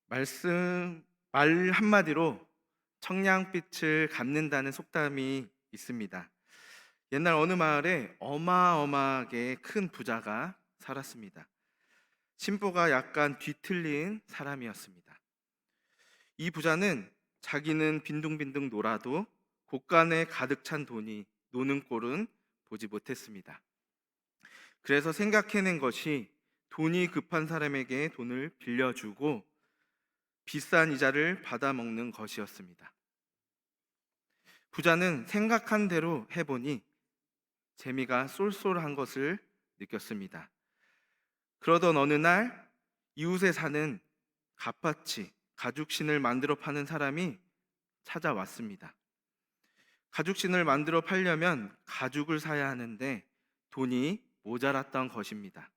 말 한마디로 청량빛을 갚는다는 속담이 있습니다. 옛날 어느 마을에 어마어마하게 큰 부자가 살았습니다. 심보가 약간 뒤틀린 사람이었습니다. 이 부자는 자기는 빈둥빈둥 놀아도 곳간에 가득 찬 돈이 노는 꼴은 보지 못했습니다. 그래서 생각해낸 것이 돈이 급한 사람에게 돈을 빌려주고 비싼 이자를 받아먹는 것이었습니다. 부자는 생각한 대로 해보니 재미가 쏠쏠한 것을 느꼈습니다. 그러던 어느 날 이웃에 사는 갓파치, 가죽신을 만들어 파는 사람이 찾아왔습니다. 가죽신을 만들어 팔려면 가죽을 사야 하는데 돈이 모자랐던 것입니다.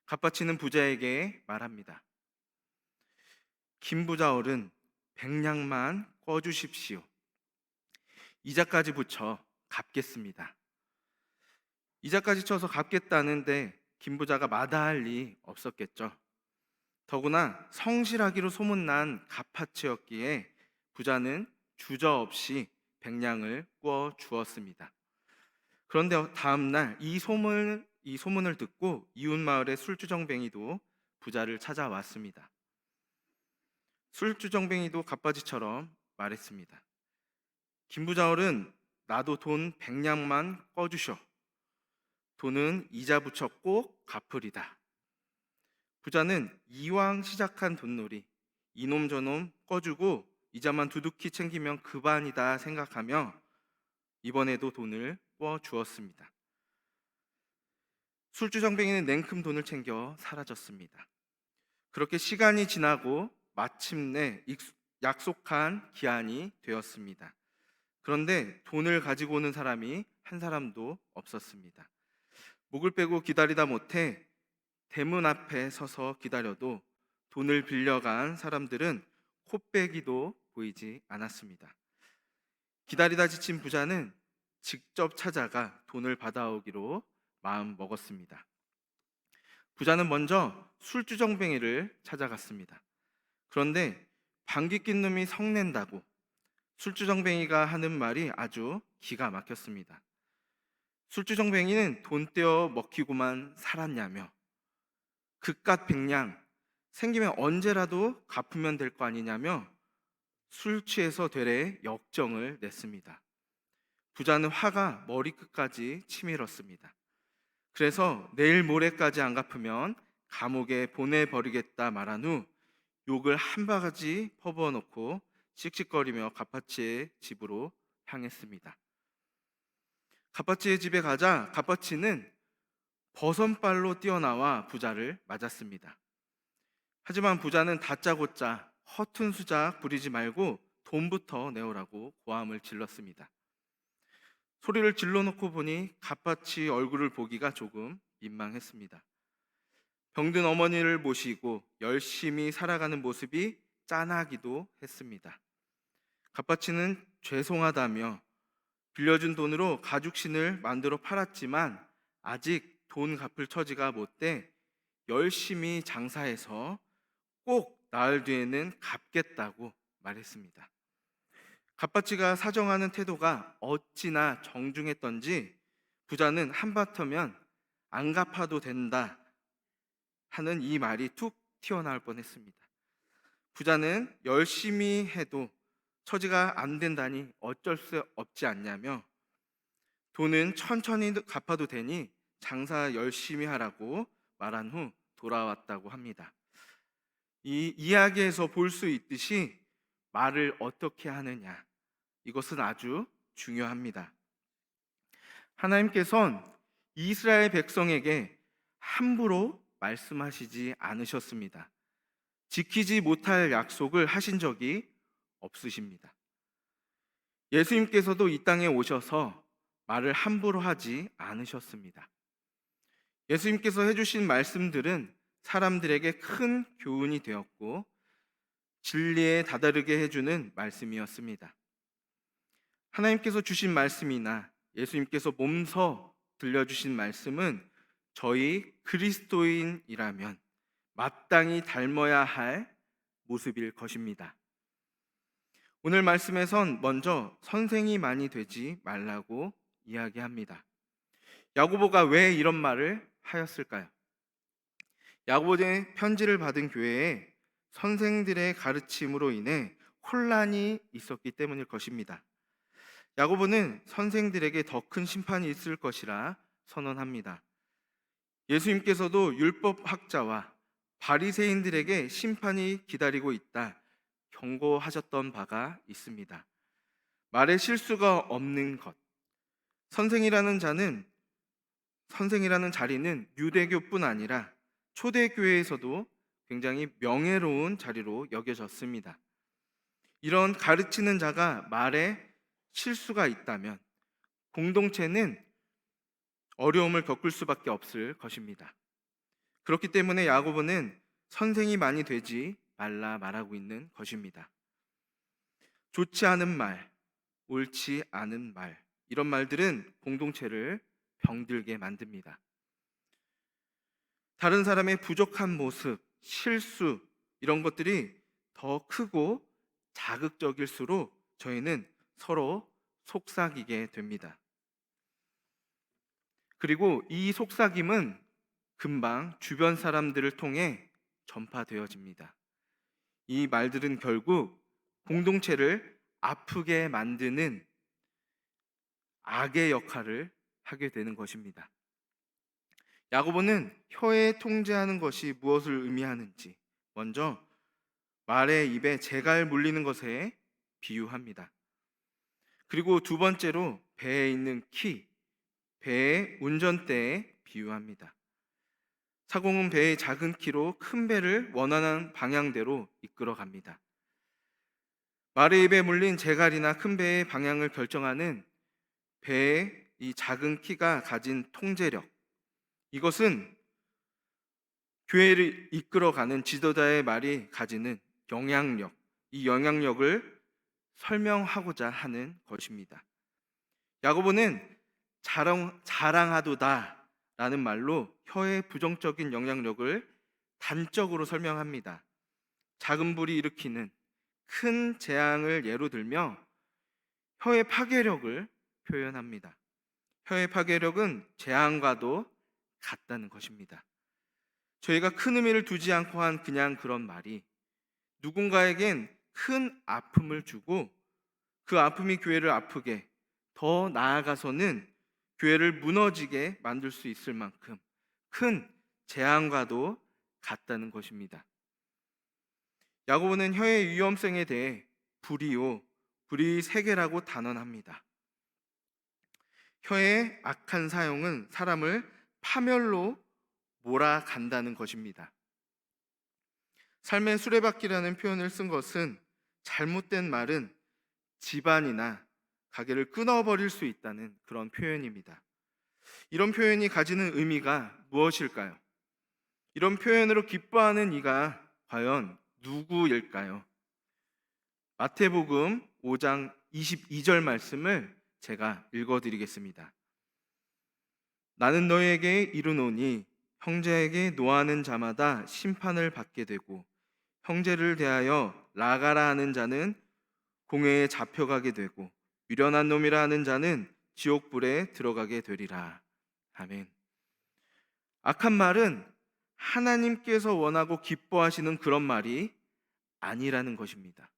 갓파치는 부자에게 말합니다. 김 부자 어른, 백냥만 꿔주십시오. 이자까지 붙여 갚겠습니다. 이자까지 쳐서 갚겠다는데 김 부자가 마다할 리 없었겠죠. 더구나 성실하기로 소문난 갓파치였기에 부자는 주저없이 백냥을 꿔 주었습니다. 그런데 다음 날 이 소문을 듣고 이웃 마을의 술주정뱅이도 부자를 찾아왔습니다. 술주정뱅이도 갓바지처럼 말했습니다. 김부자어른, 나도 돈 백냥만 꺼주셔. 돈은 이자 붙여 꼭 갚으리다. 부자는 이왕 시작한 돈놀이, 이놈 저놈 꺼주고 이자만 두둑히 챙기면 그반이다 생각하며 이번에도 돈을 꿔 주었습니다. 술주정뱅이는 냉큼 돈을 챙겨 사라졌습니다. 그렇게 시간이 지나고 마침내 약속한 기한이 되었습니다. 그런데 돈을 가지고 오는 사람이 한 사람도 없었습니다. 목을 빼고 기다리다 못해 대문 앞에 서서 기다려도 돈을 빌려간 사람들은 코빼기도 보이지 않았습니다. 기다리다 지친 부자는 직접 찾아가 돈을 받아오기로 마음 먹었습니다. 부자는 먼저 술주정뱅이를 찾아갔습니다. 그런데 방귀 낀 놈이 성낸다고 술주정뱅이가 하는 말이 아주 기가 막혔습니다. 술주정뱅이는 돈 떼어 먹히고만 살았냐며 그깟 백냥 생기면 언제라도 갚으면 될 거 아니냐며 술 취해서 되레 역정을 냈습니다. 부자는 화가 머리끝까지 치밀었습니다. 그래서 내일 모레까지 안 갚으면 감옥에 보내버리겠다 말한 후 욕을 한 바가지 퍼부어 놓고 씩씩거리며 갓파치의 집으로 향했습니다. 갓파치의 집에 가자 갓파치는 버선발로 뛰어나와 부자를 맞았습니다. 하지만 부자는 다짜고짜 허튼 수작 부리지 말고 돈부터 내오라고 고함을 질렀습니다. 소리를 질러놓고 보니 갓파치 얼굴을 보기가 조금 민망했습니다. 병든 어머니를 모시고 열심히 살아가는 모습이 짠하기도 했습니다. 갓바치는 죄송하다며 빌려준 돈으로 가죽신을 만들어 팔았지만 아직 돈 갚을 처지가 못돼 열심히 장사해서 꼭 나흘 뒤에는 갚겠다고 말했습니다. 갓바치가 사정하는 태도가 어찌나 정중했던지 부자는 한바터면 안 갚아도 된다 하는 이 말이 툭 튀어나올 뻔했습니다. 부자는 열심히 해도 처지가 안 된다니 어쩔 수 없지 않냐며 돈은 천천히 갚아도 되니 장사 열심히 하라고 말한 후 돌아왔다고 합니다. 이 이야기에서 볼 수 있듯이 말을 어떻게 하느냐, 이것은 아주 중요합니다. 하나님께서는 이스라엘 백성에게 함부로 말씀하시지 않으셨습니다. 지키지 못할 약속을 하신 적이 없으십니다. 예수님께서도 이 땅에 오셔서 말을 함부로 하지 않으셨습니다. 예수님께서 해주신 말씀들은 사람들에게 큰 교훈이 되었고 진리에 다다르게 해주는 말씀이었습니다. 하나님께서 주신 말씀이나 예수님께서 몸서 들려주신 말씀은 저희 그리스도인이라면 마땅히 닮아야 할 모습일 것입니다. 오늘 말씀에선 먼저 선생이 많이 되지 말라고 이야기합니다. 야고보가 왜 이런 말을 하였을까요? 야고보의 편지를 받은 교회에 선생들의 가르침으로 인해 혼란이 있었기 때문일 것입니다. 야고보는 선생들에게 더 큰 심판이 있을 것이라 선언합니다. 예수님께서도 율법학자와 바리새인들에게 심판이 기다리고 있다 경고하셨던 바가 있습니다. 말에 실수가 없는 것. 선생이라는 자리는 유대교뿐 아니라 초대교회에서도 굉장히 명예로운 자리로 여겨졌습니다. 이런 가르치는 자가 말에 실수가 있다면 공동체는 어려움을 겪을 수밖에 없을 것입니다. 그렇기 때문에 야고보는 선생이 많이 되지 말라 말하고 있는 것입니다. 좋지 않은 말, 옳지 않은 말, 이런 말들은 공동체를 병들게 만듭니다. 다른 사람의 부족한 모습, 실수, 이런 것들이 더 크고 자극적일수록 저희는 서로 속삭이게 됩니다. 그리고 이 속삭임은 금방 주변 사람들을 통해 전파되어집니다. 이 말들은 결국 공동체를 아프게 만드는 악의 역할을 하게 되는 것입니다. 야고보는 혀에 통제하는 것이 무엇을 의미하는지 먼저 말의 입에 재갈 물리는 것에 비유합니다. 그리고 두 번째로 배에 있는 키, 배의 운전대에 비유합니다. 사공은 배의 작은 키로 큰 배를 원하는 방향대로 이끌어 갑니다. 말의 입에 물린 재갈이나 큰 배의 방향을 결정하는 배의 이 작은 키가 가진 통제력, 이것은 교회를 이끌어가는 지도자의 말이 가지는 영향력, 이 영향력을 설명하고자 하는 것입니다. 야고보는 자랑하도다 라는 말로 혀의 부정적인 영향력을 단적으로 설명합니다. 작은 불이 일으키는 큰 재앙을 예로 들며 혀의 파괴력을 표현합니다. 혀의 파괴력은 재앙과도 같다는 것입니다. 저희가 큰 의미를 두지 않고 한 그냥 그런 말이 누군가에겐 큰 아픔을 주고 그 아픔이 교회를 아프게, 더 나아가서는 교회를 무너지게 만들 수 있을 만큼 큰 재앙과도 같다는 것입니다. 야고보는 혀의 위험성에 대해 불의세계라고 단언합니다. 혀의 악한 사용은 사람을 파멸로 몰아간다는 것입니다. 삶의 수레바퀴라는 표현을 쓴 것은 잘못된 말은 집안이나 가게를 끊어버릴 수 있다는 그런 표현입니다. 이런 표현이 가지는 의미가 무엇일까요? 이런 표현으로 기뻐하는 이가 과연 누구일까요? 마태복음 5장 22절 말씀을 제가 읽어드리겠습니다. 나는 너희에게 이르노니 형제에게 노하는 자마다 심판을 받게 되고 형제를 대하여 라가라 하는 자는 공회에 잡혀가게 되고 미련한 놈이라 하는 자는 지옥불에 들어가게 되리라. 아멘. 악한 말은 하나님께서 원하고 기뻐하시는 그런 말이 아니라는 것입니다.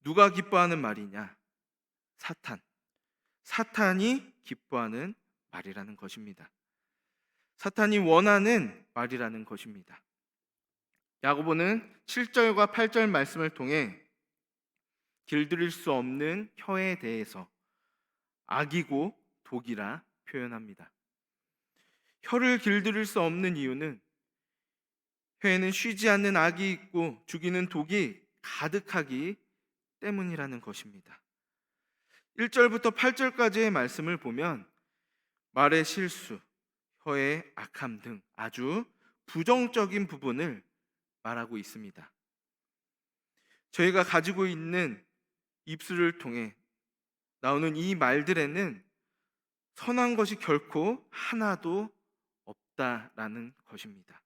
누가 기뻐하는 말이냐? 사탄이 기뻐하는 말이라는 것입니다. 사탄이 원하는 말이라는 것입니다. 야고보는 7절과 8절 말씀을 통해 길들일 수 없는 혀에 대해서 악이고 독이라 표현합니다. 혀를 길들일 수 없는 이유는 혀에는 쉬지 않는 악이 있고 죽이는 독이 가득하기 때문이라는 것입니다. 1절부터 8절까지의 말씀을 보면 말의 실수, 혀의 악함 등 아주 부정적인 부분을 말하고 있습니다. 저희가 가지고 있는 입술을 통해 나오는 이 말들에는 선한 것이 결코 하나도 없다라는 것입니다.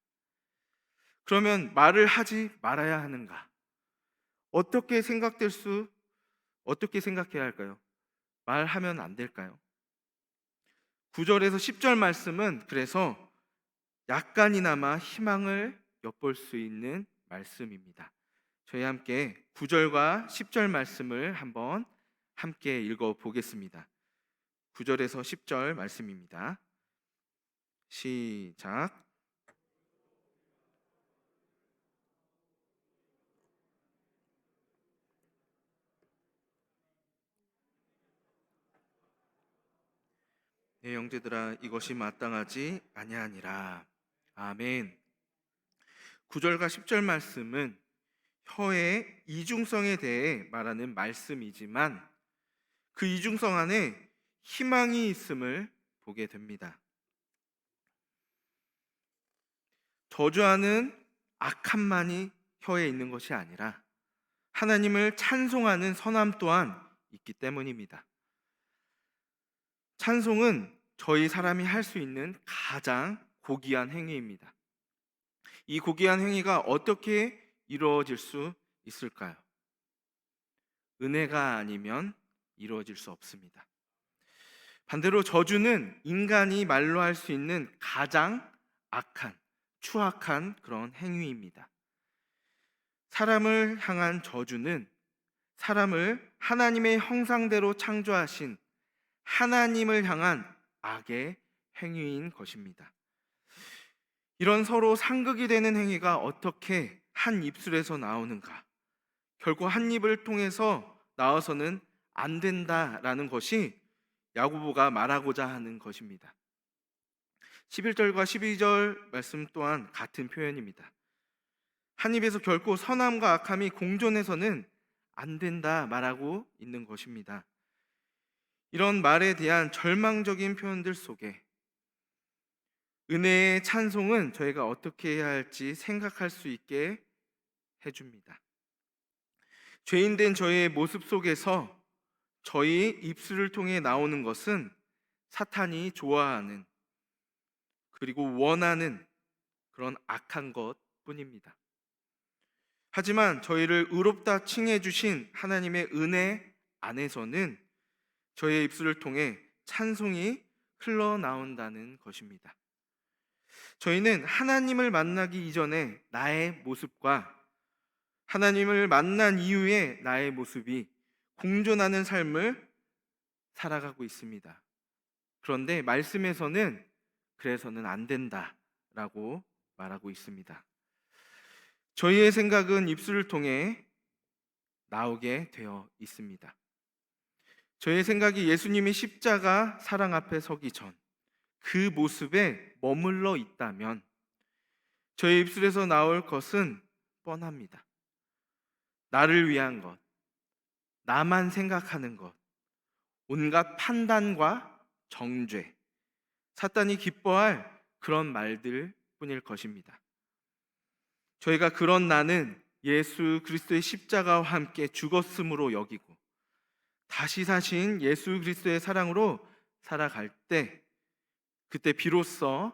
그러면 말을 하지 말아야 하는가? 어떻게 어떻게 생각해야 할까요? 말하면 안 될까요? 9절에서 10절 말씀은 그래서 약간이나마 희망을 엿볼 수 있는 말씀입니다. 저희 함께 9절과 10절 말씀을 한번 함께 읽어 보겠습니다. 9절에서 10절 말씀입니다. 시작. 내 형제들아, 이것이 마땅하지 아니하니라. 아멘. 9절과 10절 말씀은 혀의 이중성에 대해 말하는 말씀이지만 그 이중성 안에 희망이 있음을 보게 됩니다. 저주하는 악함만이 혀에 있는 것이 아니라 하나님을 찬송하는 선함 또한 있기 때문입니다. 찬송은 저희 사람이 할 수 있는 가장 고귀한 행위입니다. 이 고귀한 행위가 어떻게 이루어질 수 있을까요? 은혜가 아니면 이루어질 수 없습니다. 반대로 저주는 인간이 말로 할 수 있는 가장 악한, 추악한 그런 행위입니다. 사람을 향한 저주는 사람을 하나님의 형상대로 창조하신 하나님을 향한 악의 행위인 것입니다. 이런 서로 상극이 되는 행위가 어떻게 한 입술에서 나오는가? 결국 한 입을 통해서 나와서는 안 된다라는 것이 야고보가 말하고자 하는 것입니다. 11절과 12절 말씀 또한 같은 표현입니다. 한 입에서 결코 선함과 악함이 공존해서는 안 된다 말하고 있는 것입니다. 이런 말에 대한 절망적인 표현들 속에 은혜의 찬송은 저희가 어떻게 해야 할지 생각할 수 있게 해줍니다. 죄인된 저희의 모습 속에서 저희 입술을 통해 나오는 것은 사탄이 좋아하는 그리고 원하는 그런 악한 것뿐입니다. 하지만 저희를 의롭다 칭해 주신 하나님의 은혜 안에서는 저희의 입술을 통해 찬송이 흘러나온다는 것입니다. 저희는 하나님을 만나기 이전에 나의 모습과 하나님을 만난 이후에 나의 모습이 공존하는 삶을 살아가고 있습니다. 그런데 말씀에서는 그래서는 안 된다라고 말하고 있습니다. 저희의 생각은 입술을 통해 나오게 되어 있습니다. 저희의 생각이 예수님이 십자가 사랑 앞에 서기 전 그 모습에 머물러 있다면 저희 입술에서 나올 것은 뻔합니다. 나를 위한 것, 나만 생각하는 것, 온갖 판단과 정죄, 사탄이 기뻐할 그런 말들 뿐일 것입니다. 저희가 그런 나는 예수 그리스도의 십자가와 함께 죽었음으로 여기고 다시 사신 예수 그리스도의 사랑으로 살아갈 때 그때 비로소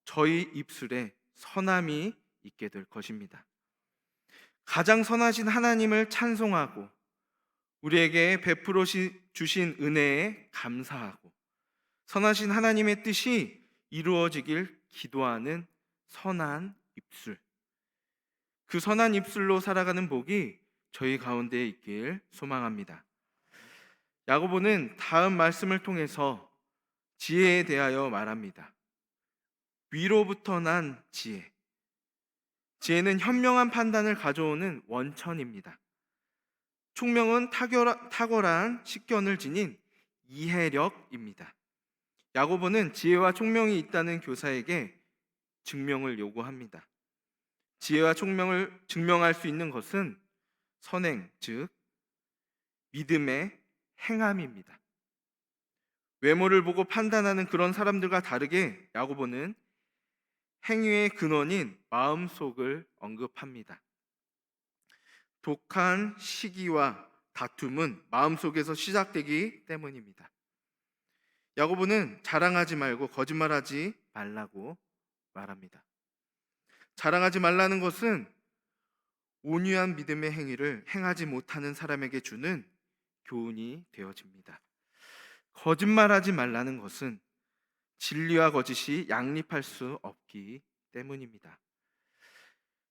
저희 입술에 선함이 있게 될 것입니다. 가장 선하신 하나님을 찬송하고 우리에게 베풀어 주신 은혜에 감사하고 선하신 하나님의 뜻이 이루어지길 기도하는 선한 입술, 그 선한 입술로 살아가는 복이 저희 가운데 있길 소망합니다. 야고보는 다음 말씀을 통해서 지혜에 대하여 말합니다. 위로부터 난 지혜. 지혜는 현명한 판단을 가져오는 원천입니다. 총명은 탁월한 식견을 지닌 이해력입니다. 야고보는 지혜와 총명이 있다는 교사에게 증명을 요구합니다. 지혜와 총명을 증명할 수 있는 것은 선행, 즉 믿음의 행함입니다. 외모를 보고 판단하는 그런 사람들과 다르게 야고보는 행위의 근원인 마음속을 언급합니다. 독한 시기와 다툼은 마음속에서 시작되기 때문입니다. 야고보는 자랑하지 말고 거짓말하지 말라고 말합니다. 자랑하지 말라는 것은 온유한 믿음의 행위를 행하지 못하는 사람에게 주는 교훈이 되어집니다. 거짓말하지 말라는 것은 진리와 거짓이 양립할 수 없기 때문입니다.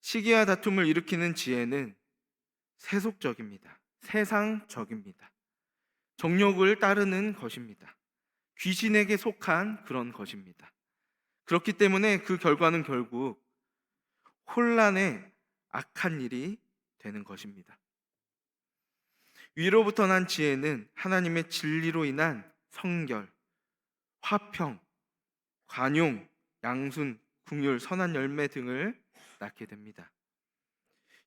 시기와 다툼을 일으키는 지혜는 세속적입니다. 세상적입니다. 정욕을 따르는 것입니다. 귀신에게 속한 그런 것입니다. 그렇기 때문에 그 결과는 결국 혼란의 악한 일이 되는 것입니다. 위로부터 난 지혜는 하나님의 진리로 인한 성결, 화평, 관용, 양순, 긍휼, 선한 열매 등을 낳게 됩니다.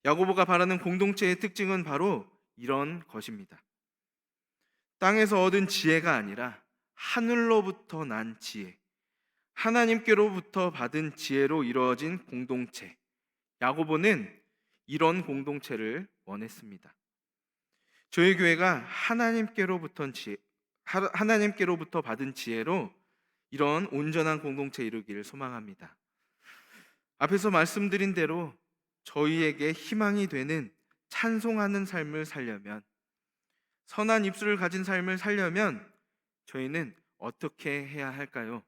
야고보가 바라는 공동체의 특징은 바로 이런 것입니다. 땅에서 얻은 지혜가 아니라 하늘로부터 난 지혜, 하나님께로부터 받은 지혜로 이루어진 공동체. 야고보는 이런 공동체를 원했습니다. 저희 교회가 하나님께로부터 받은 지혜로 이런 온전한 공동체 이루기를 소망합니다. 앞에서 말씀드린 대로 저희에게 희망이 되는 찬송하는 삶을 살려면, 선한 입술을 가진 삶을 살려면 저희는 어떻게 해야 할까요?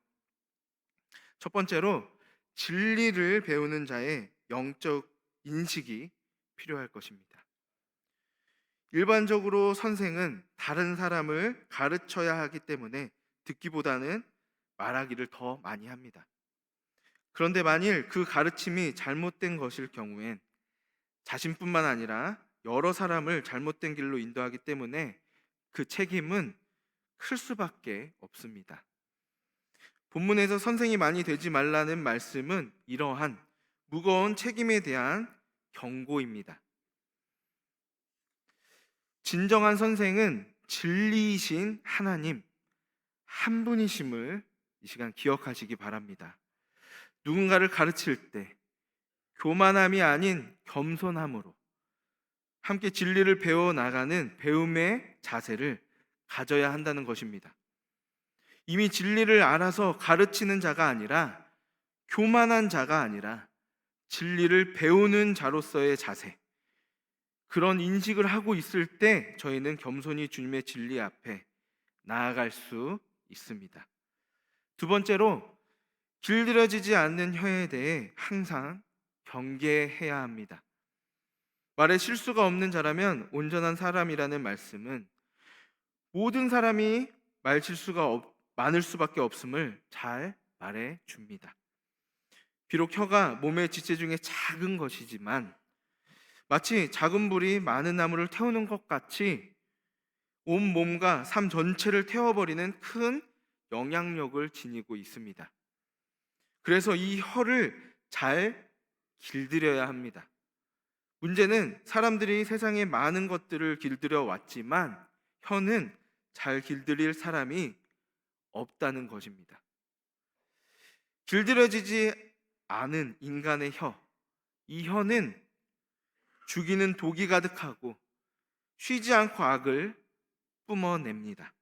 첫 번째로 진리를 배우는 자의 영적 인식이 필요할 것입니다. 일반적으로 선생은 다른 사람을 가르쳐야 하기 때문에 듣기보다는 말하기를 더 많이 합니다. 그런데 만일 그 가르침이 잘못된 것일 경우엔 자신뿐만 아니라 여러 사람을 잘못된 길로 인도하기 때문에 그 책임은 클 수밖에 없습니다. 본문에서 선생이 많이 되지 말라는 말씀은 이러한 무거운 책임에 대한 경고입니다. 진정한 선생은 진리이신 하나님 한 분이심을 이 시간 기억하시기 바랍니다. 누군가를 가르칠 때 교만함이 아닌 겸손함으로 함께 진리를 배워 나가는 배움의 자세를 가져야 한다는 것입니다. 이미 진리를 알아서 가르치는 자가 아니라, 교만한 자가 아니라 진리를 배우는 자로서의 자세, 그런 인식을 하고 있을 때 저희는 겸손히 주님의 진리 앞에 나아갈 수 있습니다. 두 번째로, 길들여지지 않는 혀에 대해 항상 경계해야 합니다. 말에 실수가 없는 자라면 온전한 사람이라는 말씀은 모든 사람이 말 실수가 많을 수밖에 없음을 잘 말해 줍니다. 비록 혀가 몸의 지체 중에 작은 것이지만 마치 작은 불이 많은 나무를 태우는 것 같이 온 몸과 삶 전체를 태워버리는 큰 영향력을 지니고 있습니다. 그래서 이 혀를 잘 길들여야 합니다. 문제는 사람들이 세상에 많은 것들을 길들여 왔지만 혀는 잘 길들일 사람이 없다는 것입니다. 길들여지지 않은 인간의 혀, 이 혀는 죽이는 독이 가득하고 쉬지 않고 악을 뿜어냅니다.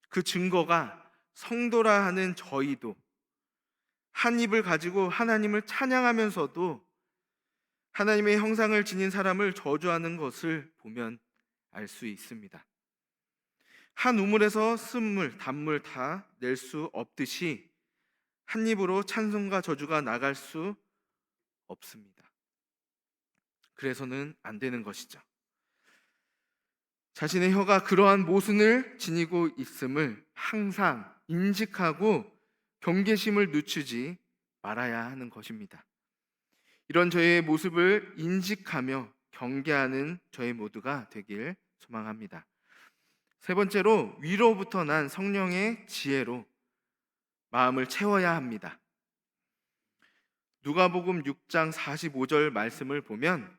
그 증거가 성도라 하는 저희도 한 입을 가지고 하나님을 찬양하면서도 하나님의 형상을 지닌 사람을 저주하는 것을 보면 알 수 있습니다. 한 우물에서 쓴물, 단물 다 낼 수 없듯이 한 입으로 찬송과 저주가 나갈 수 없습니다. 그래서는 안 되는 것이죠. 자신의 혀가 그러한 모순을 지니고 있음을 항상 인식하고 경계심을 늦추지 말아야 하는 것입니다. 이런 저의 모습을 인식하며 경계하는 저희 모두가 되길 소망합니다. 세 번째로, 위로부터 난 성령의 지혜로 마음을 채워야 합니다. 누가복음 6장 45절 말씀을 보면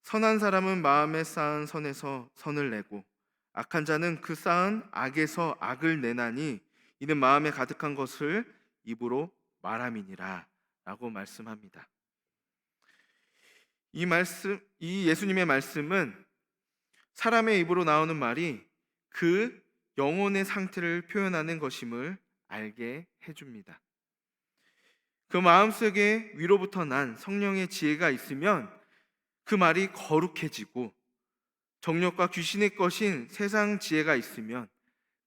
선한 사람은 마음에 쌓은 선에서 선을 내고 악한 자는 그 쌓은 악에서 악을 내나니 이는 마음에 가득한 것을 입으로 말함이니라 라고 말씀합니다. 이 예수님의 말씀은 사람의 입으로 나오는 말이 그 영혼의 상태를 표현하는 것임을 알게 해줍니다. 그 마음속에 위로부터 난 성령의 지혜가 있으면 그 말이 거룩해지고, 정욕과 귀신의 것인 세상 지혜가 있으면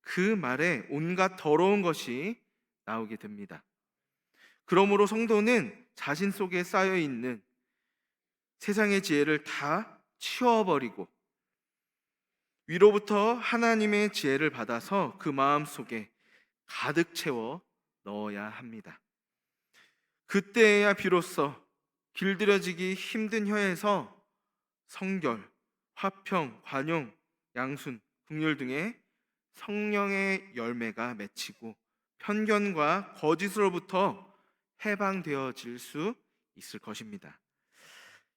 그 말에 온갖 더러운 것이 나오게 됩니다. 그러므로 성도는 자신 속에 쌓여 있는 세상의 지혜를 다 치워버리고 위로부터 하나님의 지혜를 받아서 그 마음 속에 가득 채워 넣어야 합니다. 그때야 비로소 길들여지기 힘든 혀에서 성결, 화평, 관용, 양순, 긍휼 등의 성령의 열매가 맺히고 편견과 거짓으로부터 해방되어질 수 있을 것입니다.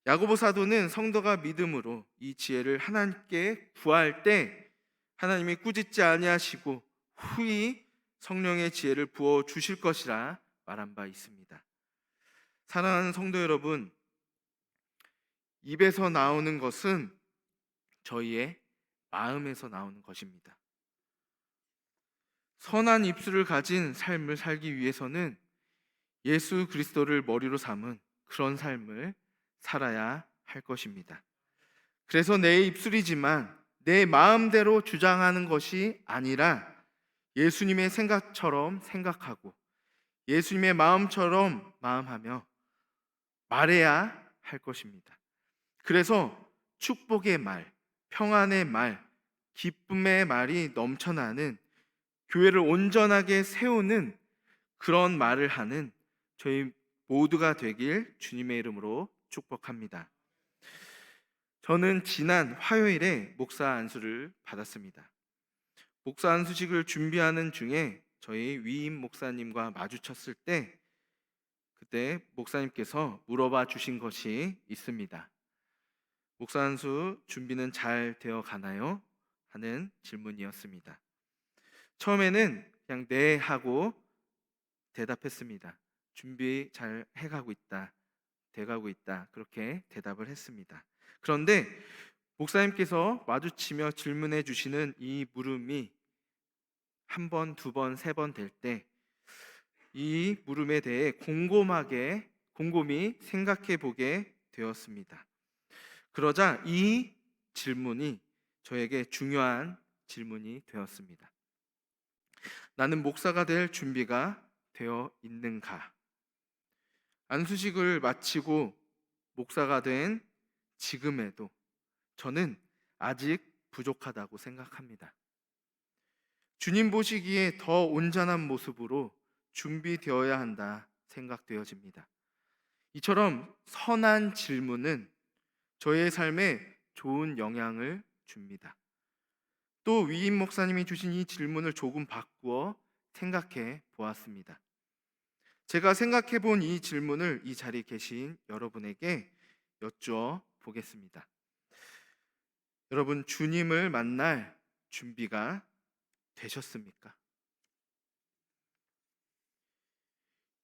야고보 사도는 성도가 믿음으로 이 지혜를 하나님께 구할 때 하나님이 꾸짖지 아니하시고 후히 성령의 지혜를 부어 주실 것이라 말한 바 있습니다. 사랑하는 성도 여러분, 입에서 나오는 것은 저희의 마음에서 나오는 것입니다. 선한 입술을 가진 삶을 살기 위해서는 예수 그리스도를 머리로 삼은 그런 삶을 살아야 할 것입니다. 그래서 내 입술이지만 내 마음대로 주장하는 것이 아니라 예수님의 생각처럼 생각하고 예수님의 마음처럼 마음하며 말해야 할 것입니다. 그래서 축복의 말, 평안의 말, 기쁨의 말이 넘쳐나는 교회를 온전하게 세우는 그런 말을 하는 저희 모두가 되길 주님의 이름으로 축복합니다. 저는 지난 화요일에 목사 안수를 받았습니다. 목사 안수식을 준비하는 중에 저희 위임 목사님과 마주쳤을 때 그때 목사님께서 물어봐 주신 것이 있습니다. 목사 안수 준비는 잘 되어 가나요? 하는 질문이었습니다. 처음에는 그냥 네 하고 대답했습니다. 준비 잘 해가고 있다, 돼가고 있다, 그렇게 대답을 했습니다. 그런데 목사님께서 마주치며 질문해 주시는 이 물음이 한 번, 두 번, 세 번 될 때 이 물음에 대해 곰곰이 생각해 보게 되었습니다. 그러자 이 질문이 저에게 중요한 질문이 되었습니다. 나는 목사가 될 준비가 되어 있는가? 안수식을 마치고 목사가 된 지금에도 저는 아직 부족하다고 생각합니다. 주님 보시기에 더 온전한 모습으로 준비되어야 한다 생각되어집니다. 이처럼 선한 질문은 저의 삶에 좋은 영향을 줍니다. 또 위임 목사님이 주신 이 질문을 조금 바꾸어 생각해 보았습니다. 제가 생각해 본 이 질문을 이 자리에 계신 여러분에게 여쭈어 보겠습니다. 여러분, 주님을 만날 준비가 되셨습니까?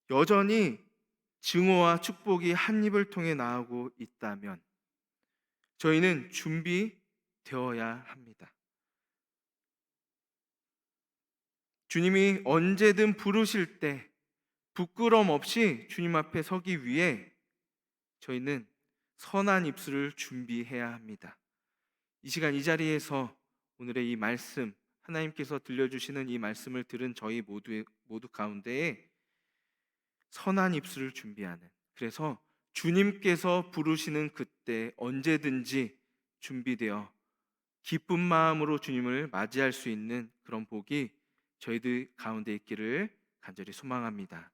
여전히 증오와 축복이 한 입을 통해 나오고 있다면 저희는 준비되어야 합니다. 주님이 언제든 부르실 때 부끄럼 없이 주님 앞에 서기 위해 저희는 선한 입술을 준비해야 합니다. 이 시간 이 자리에서 오늘의 이 말씀, 하나님께서 들려주시는 이 말씀을 들은 저희 모두 가운데에 선한 입술을 준비하는, 그래서 주님께서 부르시는 그때 언제든지 준비되어 기쁜 마음으로 주님을 맞이할 수 있는 그런 복이 저희들 가운데 있기를 간절히 소망합니다.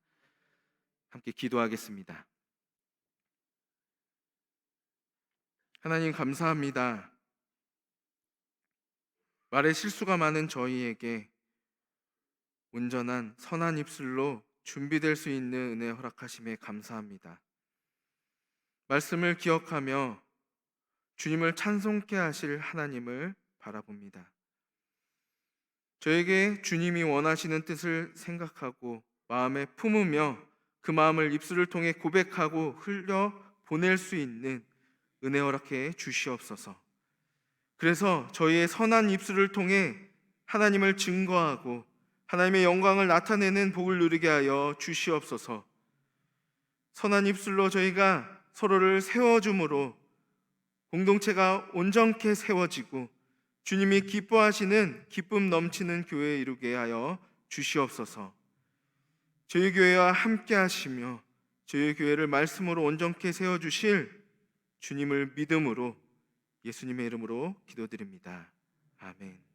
함께 기도하겠습니다. 하나님, 감사합니다. 말에 실수가 많은 저희에게 온전한 선한 입술로 준비될 수 있는 은혜 허락하심에 감사합니다. 말씀을 기억하며 주님을 찬송케 하실 하나님을 바라봅니다. 저에게 주님이 원하시는 뜻을 생각하고 마음에 품으며 그 마음을 입술을 통해 고백하고 흘려 보낼 수 있는 은혜 허락해 주시옵소서. 그래서 저희의 선한 입술을 통해 하나님을 증거하고 하나님의 영광을 나타내는 복을 누리게 하여 주시옵소서. 선한 입술로 저희가 서로를 세워줌으로 공동체가 온전케 세워지고 주님이 기뻐하시는 기쁨 넘치는 교회 이루게 하여 주시옵소서. 저희 교회와 함께 하시며 저희 교회를 말씀으로 온전케 세워주실 주님을 믿음으로 예수님의 이름으로 기도드립니다. 아멘.